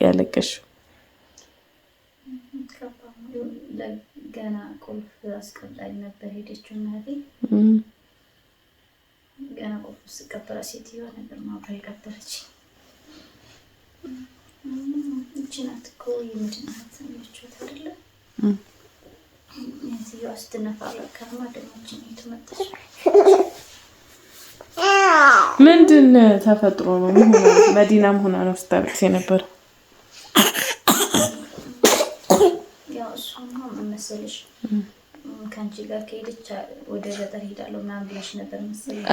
ያለቀሽ? ገና ቁልፍ አስቀምጣኝ ነበር ሄደችው እናቴ። ገና ቁልፍ ስቀበራ ሴትዮዋ ነበር ማብራ የቀበረች። እቺ ናት እኮ የምድናት ምቾት አይደለ? ሴትዮዋ ስትነፋለ ከርማ ደሞችን የተመጣች ምንድን ተፈጥሮ ነው? መዲናም ሆና ነው ስታለቅስ ነበር። ያው እሱማ መሰለሽ ከአንቺ ጋር ከሄደች ወደ ገጠር ሄዳለሁ ምናምን ብለሽ ነበር መሰለኝ።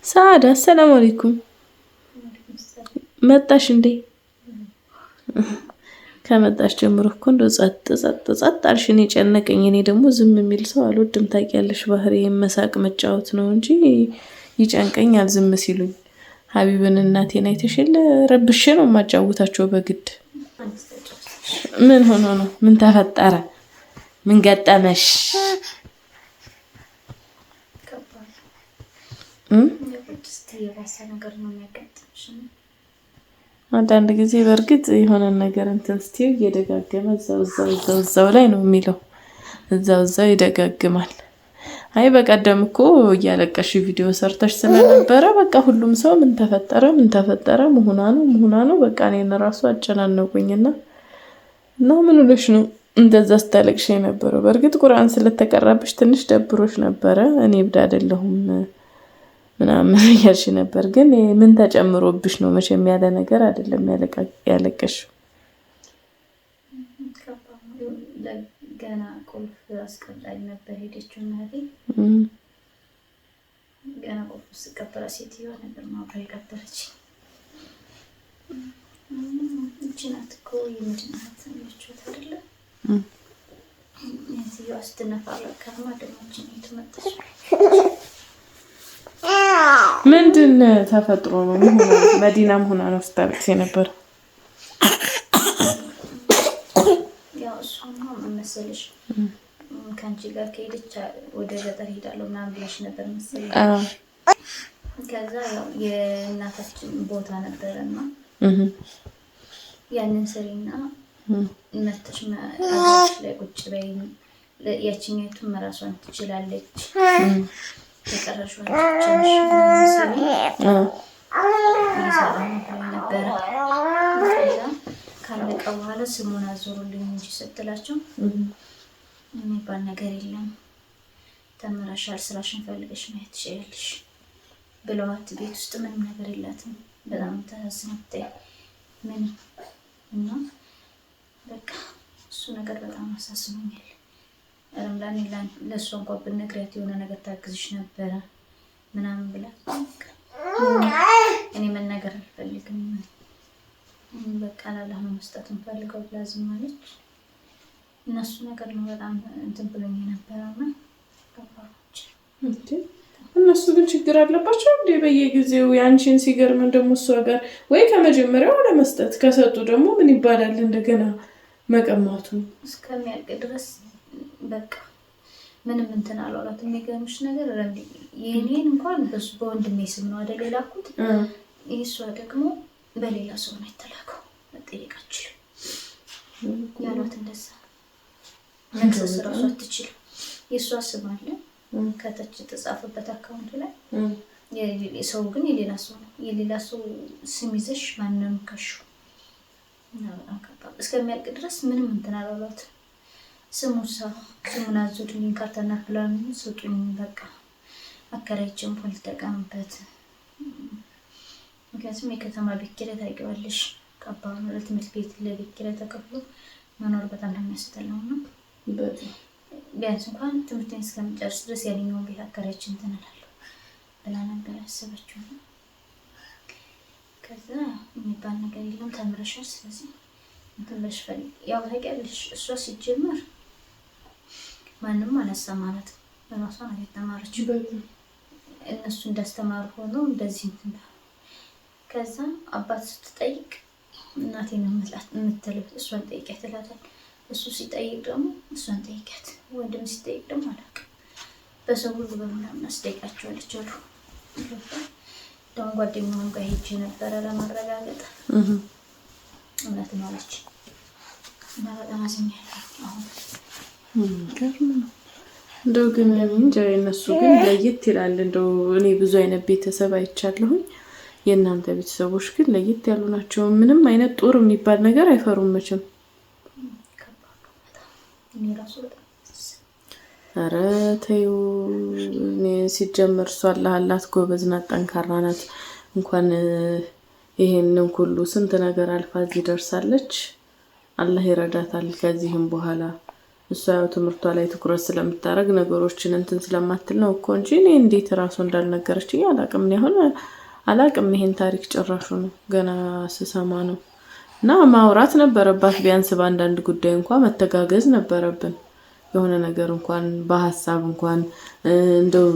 ሰዓዳ ሰላም አለይኩም መጣሽ እንዴ? ከመጣሽ ጀምሮ እኮ እንደው ጸጥ አልሽኝ። የጨነቀኝ እኔ ደግሞ ዝም የሚል ሰው አልወድም ታውቂያለሽ። ባህሪ መሳቅ መጫወት ነው እንጂ ይጨንቀኛል ዝም ሲሉኝ። ሀቢብን እናቴን አይተሽል ረብሼ ነው የማጫውታቸው በግድ። ምን ሆኖ ነው? ምን ተፈጠረ? ምን ገጠመሽ? አንዳንድ ጊዜ በእርግጥ የሆነ ነገር እንትን ስትይ እየደጋገመ እዛው ላይ ነው የሚለው። እዛው ይደጋግማል። አይ በቀደም እኮ እያለቀሽ ቪዲዮ ሰርተሽ ስለነበረ በቃ ሁሉም ሰው ምን ተፈጠረ መሆና ነው በቃ እኔን ራሱ አጨናነቁኝና እና ምን ሆነሽ ነው እንደዛ ስታለቅሽ የነበረው? በእርግጥ ቁርአን ስለተቀራብሽ ትንሽ ደብሮሽ ነበረ። እኔ እብድ አይደለሁም ምናምን እያልሽ ነበር። ግን ምን ተጨምሮብሽ ነው? መቼም ያለ ነገር አይደለም ያለቀሽው። ገና ቁልፍ አስቀምጣኝ ነበር ሄደችው እናቴ። ገና ቁልፍ ስቀበራ ሴትዮዋ ነበር ማብራ የቀበረች። እቺ ናት እኮ የምድናት ምቾት አይደለ? ሴትዮዋ ስትነፋለ ከርማ ደሞችን የተመጣች ምንድን ተፈጥሮ ነው? መዲናም ሆና ነው ስታለቅስ ነበር። ያው እሱማ መሰለሽ ከአንቺ ጋር ከሄደች ወደ ገጠር ሄዳለሁ ምናምን ብለሽ ነበር መሰለኝ። ከዛ ያው የእናታችን ቦታ ነበረና ያንን ስሪና መተሽ ላይ ቁጭ በይ፣ ያችኛቱን መራሷን ትችላለች የቀረሽው ነበረ። ካለቀ በኋላ ስሙን አዞሩልኝ እንጂ ስትላቸው የሚባል ነገር የለም፣ ተምረሻል፣ ስራሽን ፈልገሽ ማየት ትችያለሽ ብለዋት ቤት ውስጥ ምንም ነገር የላትም። በጣም ተሳስነብተ ምን እና በቃ እሱ ነገር በጣም አሳስኖኛል። ረምላኔ ለእሷ እንኳን ብነግሪያት የሆነ ነገር ታግዝሽ ነበረ ምናምን ብላት እኔ መናገር አልፈልግም በቃ ላላህ ነው መስጠት እንፈልገው ብላ ዝም አለች። እነሱ ነገር ነው በጣም እንትን ብሎኝ ነበረና ገባች። እነሱ ግን ችግር አለባቸው እንዴ? በየጊዜው ያንቺን ሲገርመን ደግሞ እሷ ጋር ወይ ከመጀመሪያው ለመስጠት ከሰጡ ደግሞ ምን ይባላል እንደገና መቀማቱ እስከሚያልቅ ድረስ በቃ ምንም እንትን አላላት። የሚገርምሽ ነገር የኔን እንኳን በወንድሜ ስም ነው አይደል የላኩት። እሷ ደግሞ በሌላ ሰው ነው የተላከው። መጠየቅ አትችልም ያሏት እንደዛ መክሰስ ራሱ አትችልም። የእሷ ስም አለ ከታች የተጻፈበት አካውንት ላይ ሰው ግን የሌላ ሰው ነው። የሌላ ሰው ስም ይዘሽ ማንንም ከሹ እስከሚያልቅ ድረስ ምንም እንትን አላሏት። ስሙን አዞልኝ ካርታና ፕላን ስጡኝ በቃ አከራይችን ፖል ተጠቀምበት። ምክንያቱም የከተማ ቤት ኪራይ ታውቂዋለሽ ከባድ ነው። ለትምህርት ቤት ለቤት ኪራይ ተከፍሎ መኖር በጣም እንደሚያስጠላው ነው። ቢያንስ እንኳን ትምህርቴን እስከምጨርስ ድረስ ያለኝውን ቤት አከራይችን እንትን እላለሁ ብላ ነበር ያሰበችው። ከዛ የሚባል ነገር የለም ተምረሻል፣ ስለዚህ እንትን ብለሽ ፈልጊ። ያው ታውቂያለሽ እሷ ሲጀመር ማንም አላስተማራትም፣ በራሷ ነው የተማረችው። እነሱ እንዳስተማሩ ሆኖ እንደዚህ እንትን ከዛ አባት ስትጠይቅ እናቴን የምትለው እሷን ጠይቂያት ትላታለች። እሱ ሲጠይቅ ደግሞ እሷን ጠይቂያት፣ ወንድም ሲጠይቅ ደግሞ አላውቅም በሰው ሁሉ በምናምን አስጠይቃቸዋለች አሉ። ደግሞ ጓደኛዬ ጋር ሄጄ ነበረ ለማረጋገጥ እውነት ነው አለች እና በጣም አዝኛለሁ። አሁን እንደው ግን እንጃ የእነሱ ግን ለየት ይላል። እንደው እኔ ብዙ አይነት ቤተሰብ አይቻለሁኝ። የእናንተ ቤተሰቦች ግን ለየት ያሉ ናቸው። ምንም አይነት ጦር የሚባል ነገር አይፈሩም መቼም። ኧረ ተይው። እኔ ሲጀመር እሷ አላት ጎበዝ ናት፣ ጠንካራ ናት። እንኳን ይሄንን ሁሉ ስንት ነገር አልፋ እዚህ ደርሳለች። አላህ ይረዳታል ከዚህም በኋላ። እሷ ያው ትምህርቷ ላይ ትኩረት ስለምታረግ ነገሮችን እንትን ስለማትል ነው እኮ እንጂ እኔ እንዴት ራሱ እንዳልነገረችኝ አላቅም። እኔ አሁን አላቅም ይሄን ታሪክ ጭራሹ ነው ገና ስሰማ ነው። እና ማውራት ነበረባት ቢያንስ በአንዳንድ ጉዳይ እንኳን መተጋገዝ ነበረብን። የሆነ ነገር እንኳን በሐሳብ እንኳን እንደው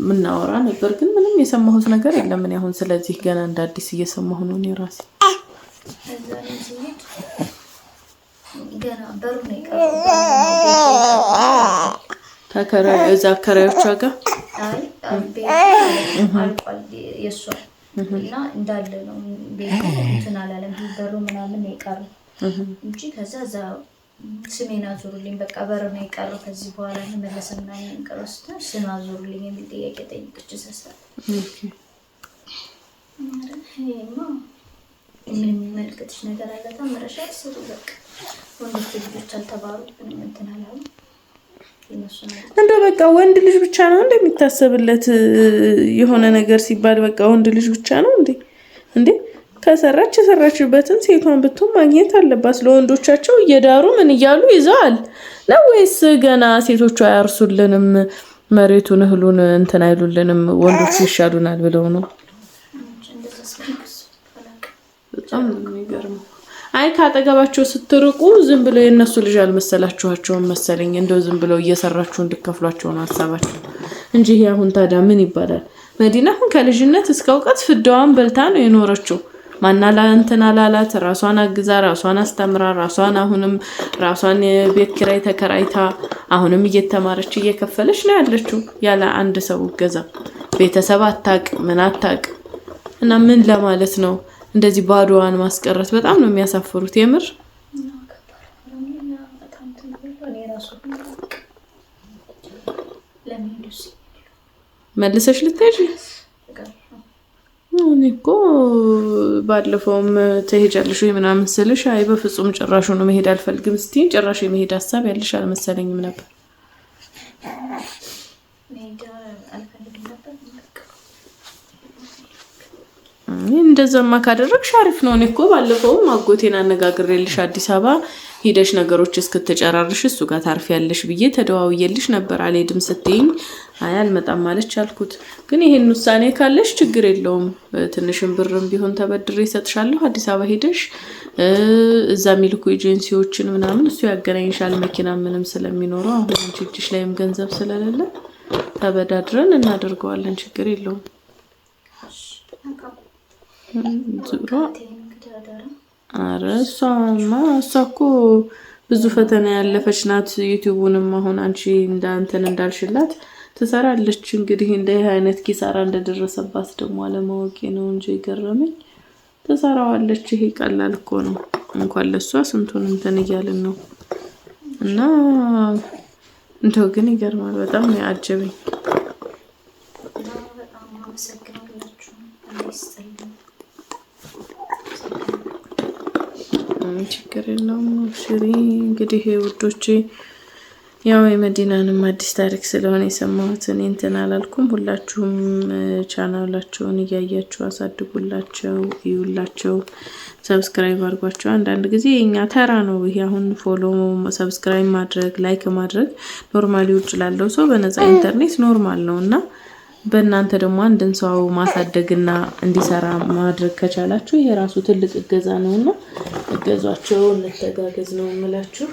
ምናወራ ነበር። ግን ምንም የሰማሁት ነገር የለም። እኔ አሁን ስለዚህ ገና እንደ አዲስ እየሰማሁ ነው እኔ ራሴ። ገና በሩ ነው ተከራይ እዛ አከራዮቿ ጋር አልቋል የእሷ እና እንዳለ ነው ቤቱ እንትን አላለም። በሩ ምናምን ነው የቀረው እንጂ ከዛ እዛ ስሜን አዞሩልኝ በቃ በር ነው የቀረው። ከዚህ በኋላ መለሰና እንቀረስተ ስም አዞሩልኝ የሚል ጥያቄ ጠይቅች ሰሰ ምን መልክትሽ ነገር አለ ተመረሻ ሰሩ በቃ ወንዶች ልጆች አልተባሩ እንትን አላሉ እንደ በቃ ወንድ ልጅ ብቻ ነው እንደሚታሰብለት የሆነ ነገር ሲባል በቃ ወንድ ልጅ ብቻ ነው እንዴ ከሰራች የሰራችበትን ሴቷን ብትሆን ማግኘት አለባት። ለወንዶቻቸው እየዳሩ ምን እያሉ ይዘዋል ነው ወይስ ገና ሴቶቹ አያርሱልንም መሬቱን እህሉን እንትን አይሉልንም ወንዶቹ ይሻሉናል ብለው ነው? በጣም የሚገርመው አይ ካጠገባቸው ስትርቁ ዝም ብለው የነሱ ልጅ አልመሰላችኋቸውም መሰለኝ። እንደው ዝም ብለው እየሰራችሁ እንድከፍሏቸው ነው ሐሳባቸው እንጂ ይሄ አሁን ታዲያ ምን ይባላል? መዲና አሁን ከልጅነት እስከ እውቀት ፍዳዋን በልታ ነው የኖረችው። ማናላ እንትን አላላት። ራሷን አግዛ ራሷን አስተምራ ራሷን አሁንም ራሷን ቤት ኪራይ ተከራይታ አሁንም እየተማረች እየከፈለች ነው ያለችው ያለ አንድ ሰው እገዛ። ቤተሰብ አታቅ ምን አታቅ እና ምን ለማለት ነው እንደዚህ ባዶዋን ማስቀረት በጣም ነው የሚያሳፍሩት የምር። መልሰሽ ልትሄጂ እኔ እኮ ባለፈውም ትሄጃለሽ ወይ ምናምን ስልሽ አይ በፍጹም ጭራሹ ነው መሄድ አልፈልግም ስትይ ጭራሽ የመሄድ ሐሳብ ያለሽ አልመሰለኝም ነበር። እንደዛማ ካደረግሽ አሪፍ ነው። እኔ እኮ ባለፈውም አጎቴን አነጋግሬልሽ አዲስ አበባ ሄደሽ ነገሮች እስክትጨራርሽ እሱ ጋር ታርፊያለሽ ብዬ ተደዋውዬልሽ ነበር። አልሄድም ስትይኝ አይ አልመጣም ማለች አልኩት። ግን ይሄን ውሳኔ ካለሽ ችግር የለውም ትንሽም ብርም ቢሆን ተበድሬ እሰጥሻለሁ። አዲስ አበባ ሄደሽ እዛ ሚልኩ ኤጀንሲዎችን ምናምን እሱ ያገናኝሻል መኪና ምንም ስለሚኖረው አሁን አንቺ እጅሽ ላይም ገንዘብ ስለሌለ ተበዳድረን እናደርገዋለን ችግር የለውም። ዙራ አረሷማ እሷኮ ብዙ ፈተና ያለፈች ናት። ዩቲዩብንም አሁን አንቺ እንዳንተን እንዳልሽላት ትሰራለች። እንግዲህ እንደ አይነት ኪሳራ እንደደረሰባት ደግሞ አለማወቄ ነው እንጂ ይገረመኝ ትሰራዋለች። ይሄ ቀላል እኮ ነው። እንኳን ለሷ ስንቱን እንትን እያልን ነው። እና እንደው ግን ይገርማል በጣም ነው ያጀበኝ። ችግር የለውም ሽሪ። እንግዲህ ውዶቼ ያው የመዲናንም አዲስ ታሪክ ስለሆነ የሰማሁት እኔ እንትን አላልኩም። ሁላችሁም ቻናላቸውን እያያችሁ አሳድጉላቸው፣ ይዩላቸው፣ ሰብስክራይብ አድርጓቸው። አንዳንድ ጊዜ የኛ ተራ ነው ይሄ አሁን ፎሎ ሰብስክራይብ ማድረግ ላይክ ማድረግ ኖርማሊ ውጭ ላለው ሰው በነፃ ኢንተርኔት ኖርማል ነውና በእናንተ ደግሞ አንድን ሰው ማሳደግና እንዲሰራ ማድረግ ከቻላችሁ ይሄ ራሱ ትልቅ እገዛ ነውና እገዟቸው፣ እንተጋገዝ ነው የምላችሁ።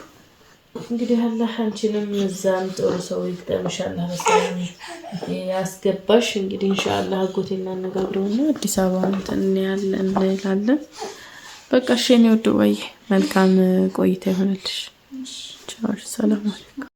እንግዲህ አላህ አንቺንም እዛም ጥሩ ሰው ይግጠምሽ፣ አላህ በሰላም ያስገባሽ። እንግዲህ ኢንሻአላህ አጎቴና እናነጋግረውና አዲስ አበባ እንትን ያለን እንላለን። በቃ እሺ ነው። መልካም ቆይታ ይሆንልሽ። ቻው፣ ሰላም አለይኩም።